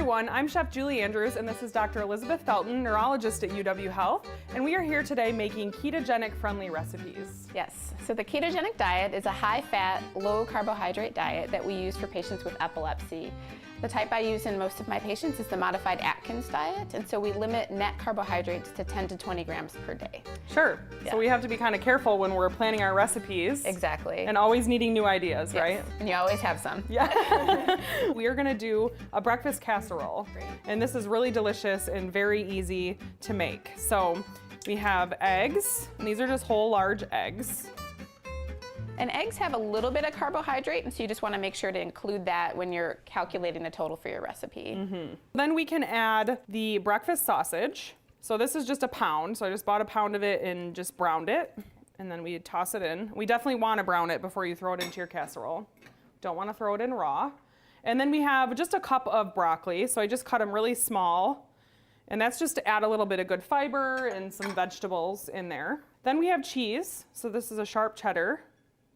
everyone, I'm Chef Julie Andrews, and this is Dr. Elizabeth Felton, neurologist at UW Health, and we are here today making ketogenic-friendly recipes. Yes, so the ketogenic diet is a high-fat, low-carbohydrate diet that we use for patients with epilepsy. The type I use in most of my patients is the modified Atkins diet, and so we limit net carbohydrates to 10 to 20 grams per day. Sure, Yeah. So we have to be kind of careful when we're planning our recipes. Exactly. And always needing new ideas, Yes. right? And you always have some. Yeah. We are gonna do a breakfast casserole. Great. And this is really delicious and very easy to make. So we have eggs, and these are just whole large eggs. And eggs have a little bit of carbohydrate, and so you just want to make sure to include that when you're calculating the total for your recipe. Mm-hmm. Then we can add the breakfast sausage. So this is just a pound. So I just bought a pound of it and just browned it. And then we toss it in. We definitely want to brown it before you throw it into your casserole. Don't want to throw it in raw. And then we have just a cup of broccoli. So I just cut them really small. And that's just to add a little bit of good fiber and some vegetables in there. Then we have cheese. So this is a sharp cheddar,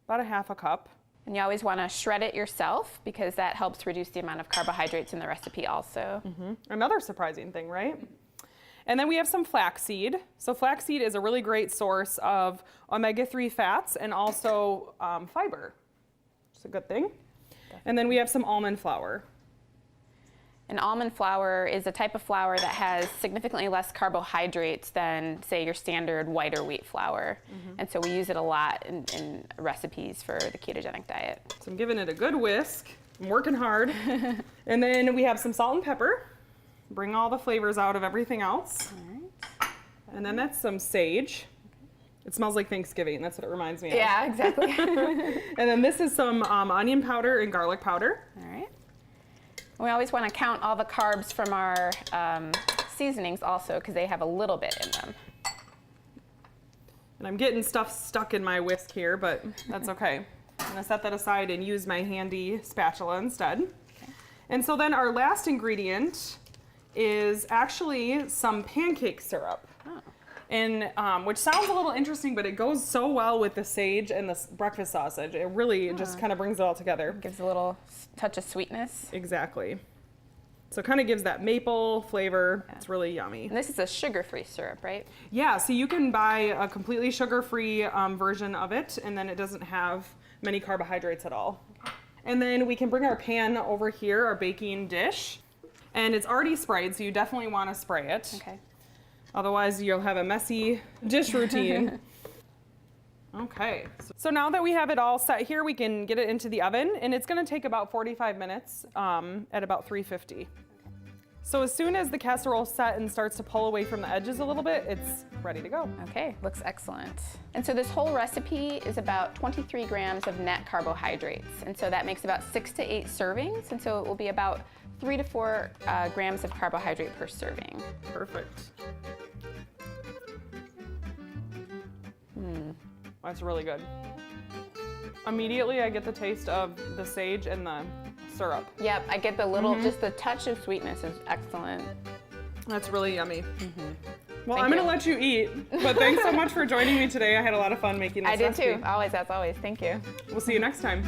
about a half a cup. And you always want to shred it yourself because that helps reduce the amount of carbohydrates in the recipe also. Mm-hmm. Another surprising thing, right? And then we have some flaxseed. So flaxseed is a really great source of omega-3 fats and also fiber. It's a good thing. Definitely. And then we have some almond flour. And almond flour is a type of flour that has significantly less carbohydrates than, say, your standard white or wheat flour. Mm-hmm. And so we use it a lot in recipes for the ketogenic diet. So I'm giving it a good whisk. I'm working hard. And then we have some salt and pepper. Bring all the flavors out of everything else. All right. And then that's some sage. It smells like Thanksgiving. That's what it reminds me of. Yeah, exactly. And then this is some onion powder and garlic powder. All right. We always want to count all the carbs from our seasonings also because they have a little bit in them. And I'm getting stuff stuck in my whisk here, but that's okay. I'm gonna set that aside and use my handy spatula instead. Okay. And so then our last ingredient is actually some pancake syrup. Oh. And which sounds a little interesting, but it goes so well with the sage and the breakfast sausage. It really just kind of brings it all together. Gives a little touch of sweetness. Exactly. So it kind of gives that maple flavor. Yeah. It's really yummy. And this is a sugar-free syrup, right? Yeah, so you can buy a completely sugar-free version of it, and then it doesn't have many carbohydrates at all. Okay. And then we can bring our pan over here, our baking dish, and it's already sprayed, so you definitely want to spray it. Okay. Otherwise, you'll have a messy dish routine. Okay, so now that we have it all set here, we can get it into the oven, and it's gonna take about 45 minutes at about 350. So as soon as the casserole set and starts to pull away from the edges a little bit, it's ready to go. Okay, looks excellent. And so this whole recipe is about 23 grams of net carbohydrates. And so that makes about 6 to 8 servings. And so it will be about 3 to 4 grams of carbohydrate per serving. Perfect. That's really good. Immediately I get the taste of the sage and the syrup. Yep, I get the little, just the touch of sweetness is excellent. That's really yummy. Well, I'm gonna let you eat, but thanks so much for joining me today. I had a lot of fun making this I did recipe. too, always, as always. Thank you. We'll see you next time.